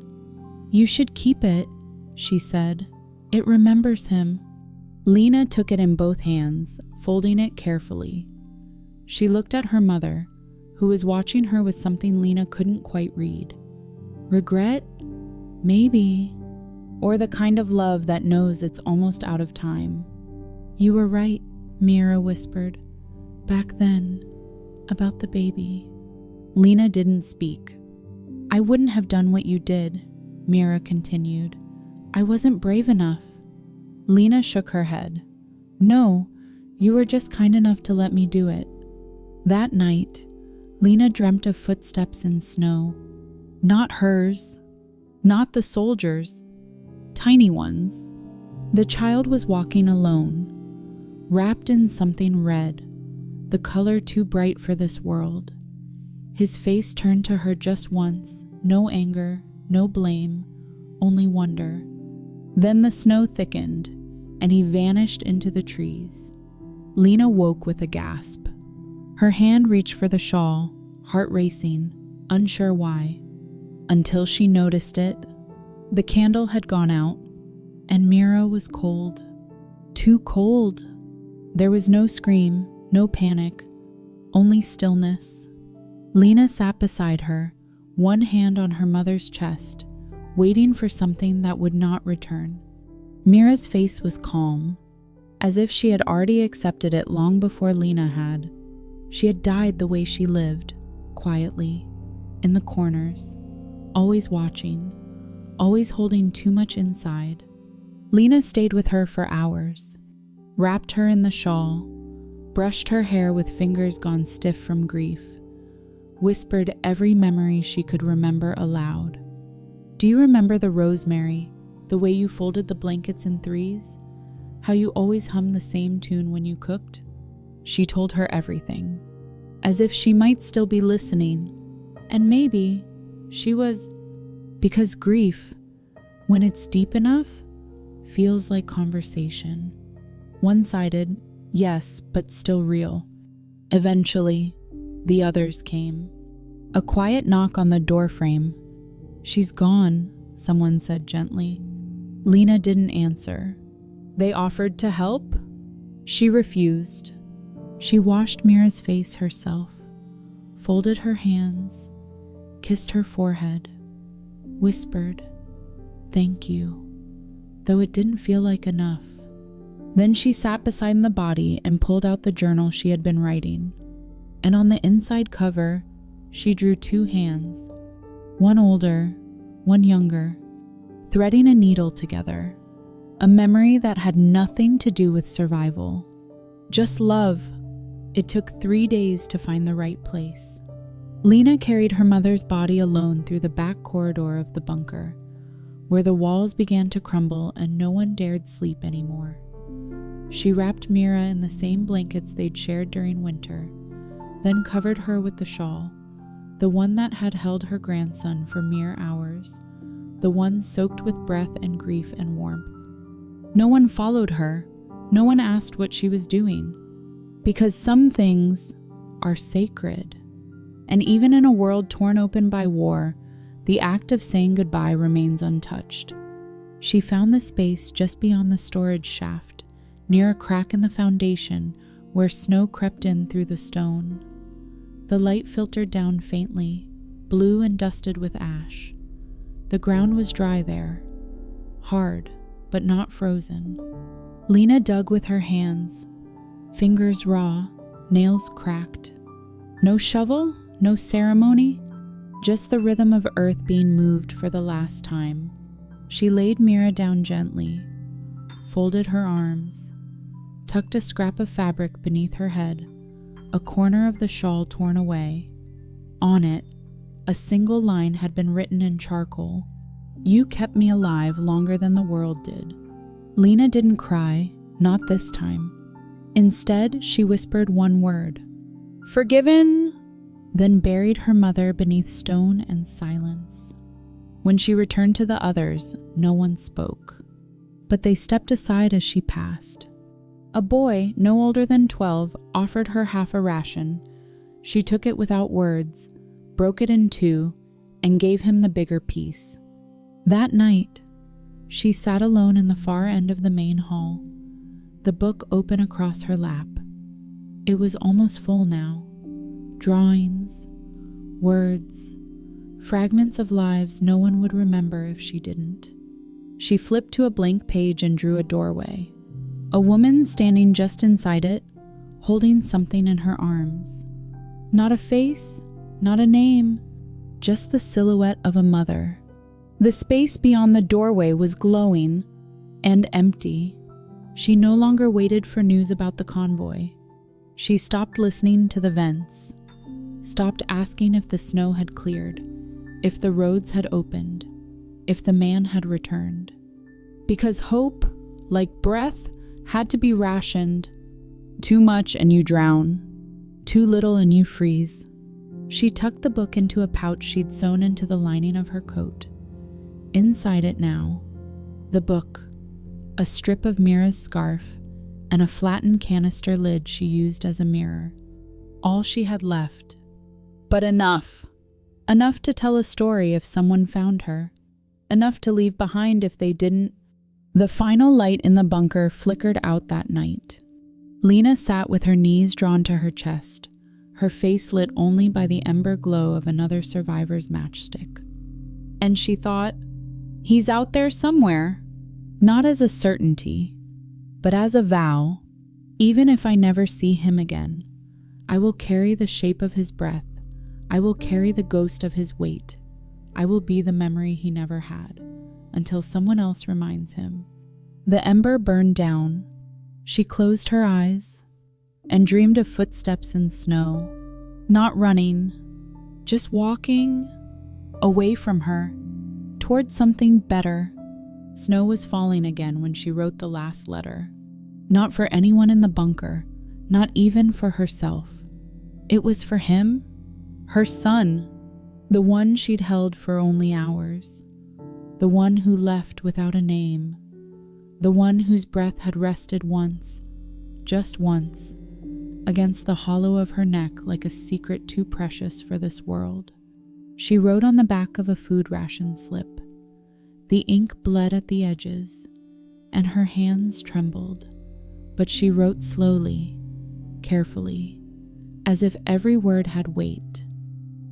"You should keep it," she said. "It remembers him." Lena took it in both hands, folding it carefully. She looked at her mother, who was watching her with something Lena couldn't quite read. Regret? Maybe. Or the kind of love that knows it's almost out of time. "You were right," Mira whispered. "Back then, about the baby." Lena didn't speak. "I wouldn't have done what you did," Mira continued. "I wasn't brave enough." Lena shook her head. "No, you were just kind enough to let me do it." That night, Lena dreamt of footsteps in snow. Not hers, not the soldiers', tiny ones. The child was walking alone, wrapped in something red, the color too bright for this world. His face turned to her just once, no anger, no blame, only wonder. Then the snow thickened, and he vanished into the trees. Lena woke with a gasp. Her hand reached for the shawl, heart racing, unsure why, until she noticed it. The candle had gone out, and Mira was cold. Too cold. There was no scream, no panic, only stillness. Lena sat beside her, one hand on her mother's chest, waiting for something that would not return. Mira's face was calm, as if she had already accepted it long before Lena had. She had died the way she lived, quietly, in the corners, always watching, always holding too much inside. Lena stayed with her for hours, wrapped her in the shawl, brushed her hair with fingers gone stiff from grief, whispered every memory she could remember aloud. "Do you remember the rosemary, the way you folded the blankets in threes? How you always hummed the same tune when you cooked?" She told her everything, as if she might still be listening. And maybe she was, because grief, when it's deep enough, feels like conversation. One-sided, yes, but still real. Eventually, the others came. A quiet knock on the doorframe. "She's gone," someone said gently. Lena didn't answer. They offered to help? She refused. She washed Mira's face herself, folded her hands, kissed her forehead, whispered, "Thank you," though it didn't feel like enough. Then she sat beside the body and pulled out the journal she had been writing. And on the inside cover, she drew two hands, one older, one younger, threading a needle together. A memory that had nothing to do with survival, just love. It took 3 days to find the right place. Lena carried her mother's body alone through the back corridor of the bunker, where the walls began to crumble and no one dared sleep anymore. She wrapped Mira in the same blankets they'd shared during winter, then covered her with the shawl, the one that had held her grandson for mere hours, the one soaked with breath and grief and warmth. No one followed her. No one asked what she was doing. Because some things are sacred. And even in a world torn open by war, the act of saying goodbye remains untouched. She found the space just beyond the storage shaft, near a crack in the foundation where snow crept in through the stone. The light filtered down faintly, blue and dusted with ash. The ground was dry there, hard, but not frozen. Lena dug with her hands, fingers raw, nails cracked. No shovel, no ceremony, just the rhythm of earth being moved for the last time. She laid Mira down gently, folded her arms, tucked a scrap of fabric beneath her head, a corner of the shawl torn away. On it, a single line had been written in charcoal. "You kept me alive longer than the world did." Lena didn't cry, not this time. Instead, she whispered one word, "Forgiven," then buried her mother beneath stone and silence. When she returned to the others, no one spoke, but they stepped aside as she passed. A boy, no older than 12, offered her half a ration. She took it without words, broke it in two, and gave him the bigger piece. That night, she sat alone in the far end of the main hall, the book open across her lap. It was almost full now. Drawings, words, fragments of lives no one would remember if she didn't. She flipped to a blank page and drew a doorway. A woman standing just inside it, holding something in her arms. Not a face, not a name, just the silhouette of a mother. The space beyond the doorway was glowing and empty. She no longer waited for news about the convoy. She stopped listening to the vents, stopped asking if the snow had cleared, if the roads had opened, if the man had returned. Because hope, like breath, had to be rationed. Too much and you drown. Too little and you freeze. She tucked the book into a pouch she'd sewn into the lining of her coat. Inside it now, the book, a strip of Mira's scarf, and a flattened canister lid she used as a mirror. All she had left. But enough. Enough to tell a story if someone found her. Enough to leave behind if they didn't. The final light in the bunker flickered out that night. Lena sat with her knees drawn to her chest, her face lit only by the ember glow of another survivor's matchstick. And she thought, he's out there somewhere, not as a certainty, but as a vow. Even if I never see him again, I will carry the shape of his breath. I will carry the ghost of his weight. I will be the memory he never had, until someone else reminds him. The ember burned down. She closed her eyes and dreamed of footsteps in snow, not running, just walking away from her, towards something better. Snow was falling again when she wrote the last letter. Not for anyone in the bunker, not even for herself. It was for him, her son, the one she'd held for only hours, the one who left without a name, the one whose breath had rested once, just once, against the hollow of her neck like a secret too precious for this world. She wrote on the back of a food ration slip. The ink bled at the edges, and her hands trembled, but she wrote slowly, carefully, as if every word had weight.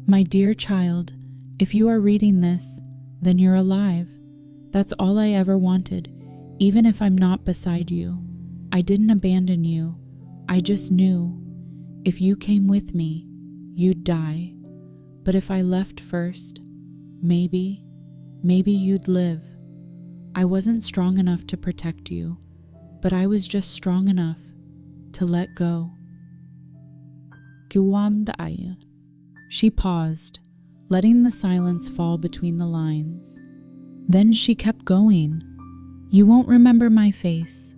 My dear child, if you are reading this, then you're alive. That's all I ever wanted, even if I'm not beside you. I didn't abandon you. I just knew if you came with me, you'd die. But if I left first, maybe you'd live. I wasn't strong enough to protect you, but I was just strong enough to let go. She paused, letting the silence fall between the lines. Then she kept going. You won't remember my face.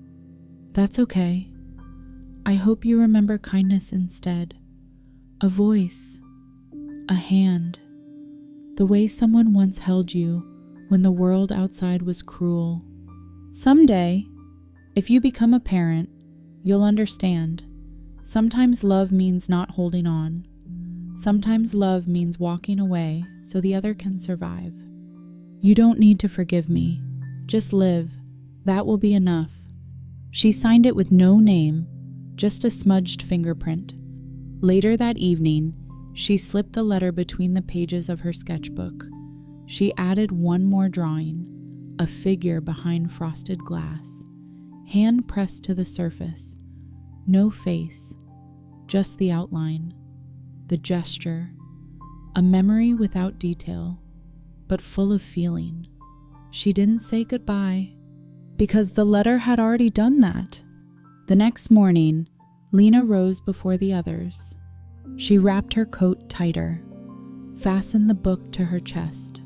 That's okay. I hope you remember kindness instead. A voice, a hand, the way someone once held you when the world outside was cruel. Someday, if you become a parent, you'll understand. Sometimes love means not holding on. Sometimes love means walking away so the other can survive. You don't need to forgive me. Just live. That will be enough. She signed it with no name, just a smudged fingerprint. Later that evening, she slipped the letter between the pages of her sketchbook. She added one more drawing, a figure behind frosted glass, hand pressed to the surface. No face, just the outline, the gesture, a memory without detail, but full of feeling. She didn't say goodbye, because the letter had already done that. The next morning, Lena rose before the others. She wrapped her coat tighter, fastened the book to her chest,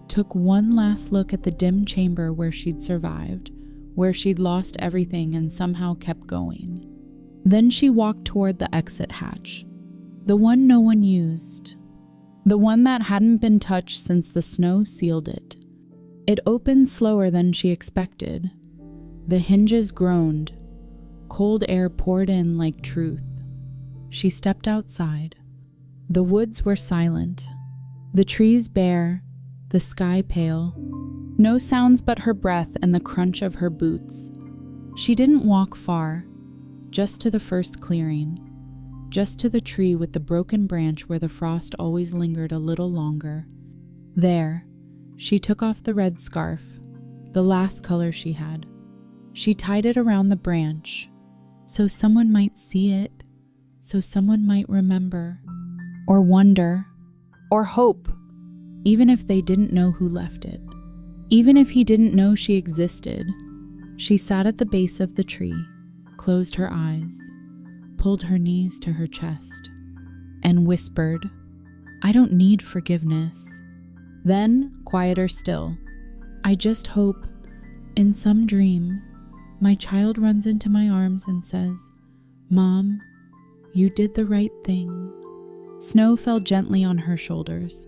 took one last look at the dim chamber where she'd survived, where she'd lost everything and somehow kept going. Then she walked toward the exit hatch, the one no one used, the one that hadn't been touched since the snow sealed it. It opened slower than she expected. The hinges groaned. Cold air poured in like truth. She stepped outside. The woods were silent, the trees bare, the sky pale. No sounds but her breath and the crunch of her boots. She didn't walk far, just to the first clearing, just to the tree with the broken branch where the frost always lingered a little longer. There, she took off the red scarf, the last color she had. She tied it around the branch, so someone might see it, so someone might remember, or wonder, or hope, even if they didn't know who left it. Even if he didn't know she existed. She sat at the base of the tree, closed her eyes, pulled her knees to her chest, and whispered, "I don't need forgiveness." Then, quieter still, "I just hope, in some dream, my child runs into my arms and says, 'Mom, you did the right thing.'" Snow fell gently on her shoulders.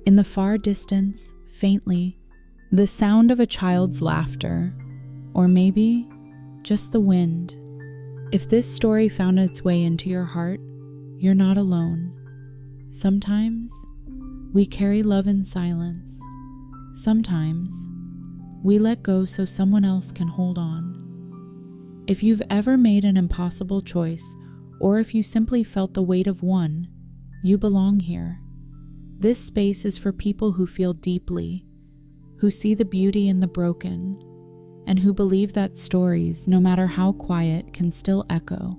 In the far distance, faintly, the sound of a child's laughter, or maybe just the wind. If this story found its way into your heart, you're not alone. Sometimes we carry love in silence. Sometimes we let go so someone else can hold on. If you've ever made an impossible choice, or if you simply felt the weight of one, you belong here. This space is for people who feel deeply, who see the beauty in the broken, and who believe that stories, no matter how quiet, can still echo.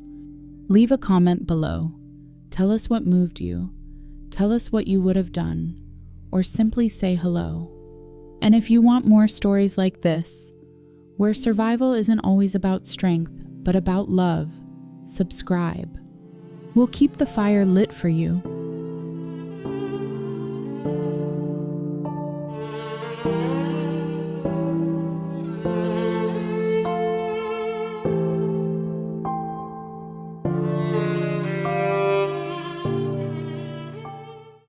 Leave a comment below. Tell us what moved you. Tell us what you would have done, or simply say hello. And if you want more stories like this, where survival isn't always about strength, but about love, subscribe. We'll keep the fire lit for you.